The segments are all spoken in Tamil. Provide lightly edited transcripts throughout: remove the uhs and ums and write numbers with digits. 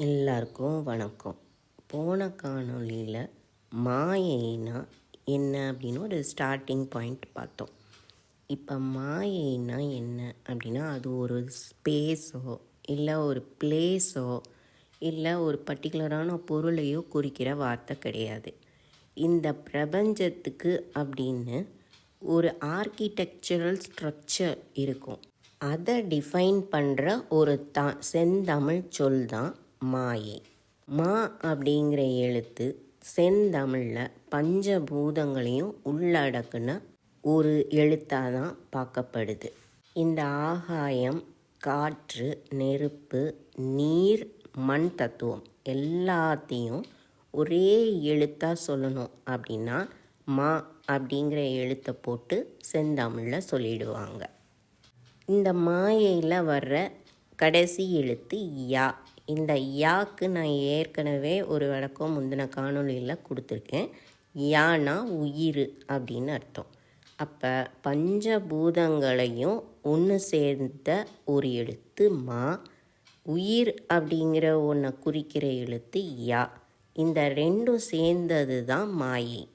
எல்லாருக்கும் வணக்கம். போன காணொளியில் மாயைனா என்ன அப்படின்னு ஒரு ஸ்டார்டிங் பாயிண்ட் பார்த்தோம். இப்போ மாயைனா என்ன அப்படின்னா, அது ஒரு ஸ்பேஸோ இல்லை ஒரு பிளேஸோ இல்லை ஒரு பர்டிகுலரான பொருளையோ குறிக்கிற வார்த்தை கிடையாது. இந்த பிரபஞ்சத்துக்கு அப்படின்னு ஒரு ஆர்கிடெக்சரல் ஸ்ட்ரக்சர் இருக்கும். அதை டிஃபைன் பண்ணுற ஒரு செந்தமிழ் சொல் தான் மாயை. மா அப்படிங்கிற எழுத்து செந்தமிழில் பஞ்சபூதங்களையும் உள்ளடக்குன ஒரு எழுத்தாக தான் பார்க்கப்படுது. இந்த ஆகாயம், காற்று, நெருப்பு, நீர், மண் தத்துவம் எல்லாத்தையும் ஒரே எழுத்தாக சொல்லணும் அப்படின்னா மா அப்படிங்கிற எழுத்தை போட்டு செந்தமிழில் சொல்லிடுவாங்க. இந்த மாயையில் வர்ற கடைசி எழுத்து யா. இந்த யாக்கு நான் ஏற்கனவே ஒரு விளக்கம் முந்தின காணொலியில் கொடுத்துருக்கேன். யானா உயிர் அப்படின்னு அர்த்தம். அப்போ பஞ்சபூதங்களையும் ஒன்று சேர்ந்த ஒரு எழுத்து மா, உயிர் அப்படிங்கிற ஒன்றை குறிக்கிற எழுத்து யா. இந்த ரெண்டும் சேர்ந்தது தான் மாயை.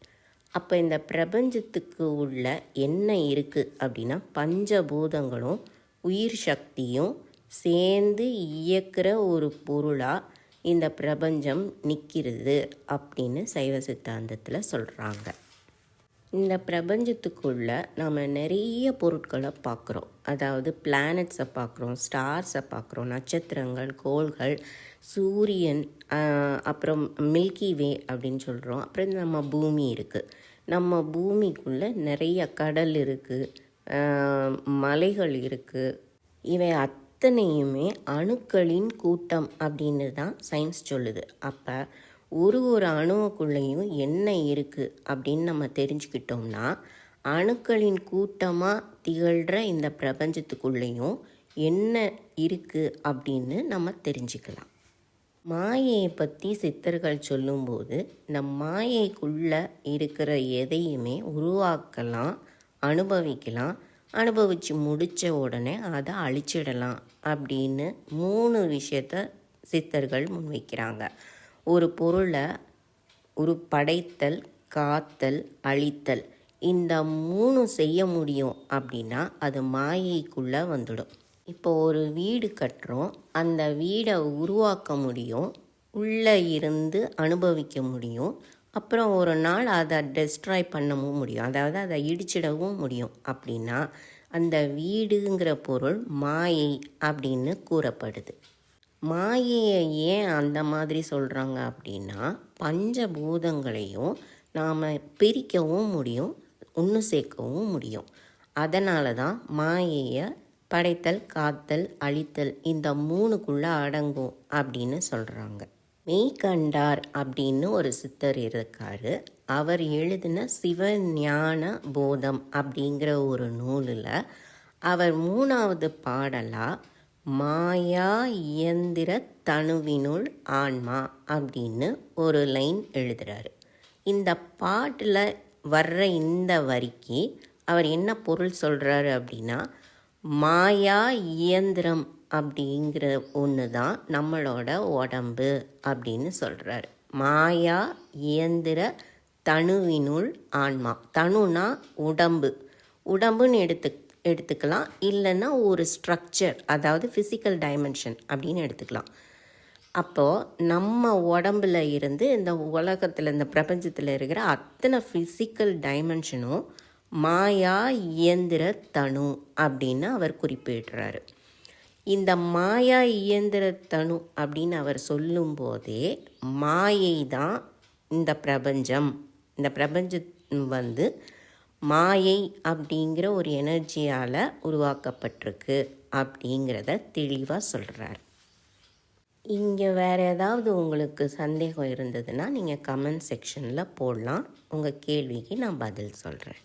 அப்போ இந்த பிரபஞ்சத்துக்கு உள்ள என்ன இருக்குது அப்படின்னா, பஞ்சபூதங்களும் உயிர் சக்தியும் சேர்ந்து இயக்கிற ஒரு பொருளாக இந்த பிரபஞ்சம் நிற்கிறது அப்படின்னு சைவ சித்தாந்தத்தில் சொல்கிறாங்க. இந்த பிரபஞ்சத்துக்குள்ளே நாம் நிறைய பொருட்களை பார்க்குறோம். அதாவது பிளானட்ஸை பார்க்குறோம், ஸ்டார்ஸை பார்க்குறோம், நட்சத்திரங்கள், கோள்கள், சூரியன், அப்புறம் மில்கி வே அப்படின்னு சொல்கிறோம். அப்புறம் நம்ம பூமி இருக்குது. நம்ம பூமிக்குள்ளே நிறைய கடல் இருக்குது, மலைகள் இருக்குது. இவை அத்தனையுமே அணுக்களின் கூட்டம் அப்படின்னு தான் சயின்ஸ் சொல்லுது. அப்போ ஒரு அணுவுக்குள்ளேயும் என்ன இருக்குது அப்படின்னு நம்ம தெரிஞ்சுக்கிட்டோம்னா, அணுக்களின் கூட்டமாக திகழ்கிற இந்த பிரபஞ்சத்துக்குள்ளேயும் என்ன இருக்குது அப்படின்னு நம்ம தெரிஞ்சுக்கலாம். மாயையை பற்றி சித்தர்கள் சொல்லும்போது, இந்த மாயைக்குள்ளே இருக்கிற எதையுமே உருவாக்கலாம், அனுபவிக்கலாம், அனுபவித்து முடித்த உடனே அதை அழிச்சிடலாம் அப்படின்னு 3 விஷயத்தை சித்தர்கள் முன்வைக்கிறாங்க. ஒரு பொருளை படைத்தல், காத்தல், அழித்தல், இந்த 3 செய்ய முடியும் அப்படின்னா அது மாயைக்குள்ளே வந்துடும். இப்போ ஒரு வீடு கட்டுறோம், அந்த வீடை உருவாக்க முடியும், உள்ளே இருந்து அனுபவிக்க முடியும், அப்புறம் ஒரு நாள் அதை டெஸ்ட்ராய் பண்ணவும் முடியும், அதாவது அதை இடிச்சிடவும் முடியும். அப்படின்னா அந்த வீடுங்கிற பொருள் மாயை அப்படின்னு கூறப்படுது. மாயையை ஏன் அந்த மாதிரி சொல்கிறாங்க அப்படின்னா, பஞ்சபூதங்களையும் நாம் பிரிக்கவும் முடியும், ஒன்று சேர்க்கவும் முடியும். அதனால தான் மாயையை படைத்தல், காத்தல், அழித்தல் இந்த 3க்குள்ளே அடங்கும் அப்படின்னு சொல்கிறாங்க. மெய்கண்டார் அப்படின்னு ஒரு சித்தர் இருக்கார். அவர் எழுதின சிவஞான போதம் அப்படிங்கிற ஒரு நூலில் அவர் 3வது பாடலாக மாயா இயந்திர தனுவினுள் ஆன்மா அப்படின்னு ஒரு லைன் எழுதுகிறாரு. இந்த பாட்டில் வர்ற இந்த வரிக்கு அவர் என்ன பொருள் சொல்கிறாரு அப்படின்னா, மாயா இயந்திரம் அப்படிங்கிற ஒன்று தான் நம்மளோட உடம்பு அப்படின்னு சொல்கிறாரு. மாயா இயந்திர தனுவினுள் ஆன்மா. தனுனா உடம்பு, உடம்புன்னு எடுத்துக்கலாம், இல்லைன்னா ஒரு ஸ்ட்ரக்சர், அதாவது ஃபிசிக்கல் டைமென்ஷன் அப்படின்னு எடுத்துக்கலாம். அப்போது நம்ம உடம்பில் இருந்து இந்த உலகத்தில், இந்த பிரபஞ்சத்தில் இருக்கிற அத்தனை ஃபிசிக்கல் டைமென்ஷனும் மாயா இயந்திர தனு அப்படின்னு அவர் குறிப்பிடுறாரு. இந்த மாயா இயந்திர தனு அப்படின்னு அவர் சொல்லும்போதே மாயை தான் இந்த பிரபஞ்சம். இந்த பிரபஞ்சம் மாயை அப்படிங்கிற ஒரு எனர்ஜியால் உருவாக்கப்பட்டிருக்கு அப்படிங்கிறத தெளிவாக சொல்கிறார். இங்கே வேறு ஏதாவது உங்களுக்கு சந்தேகம் இருந்ததுன்னா நீங்கள் கமெண்ட் செக்ஷனில் போடலாம். உங்கள் கேள்விக்கு நான் பதில் சொல்கிறேன்.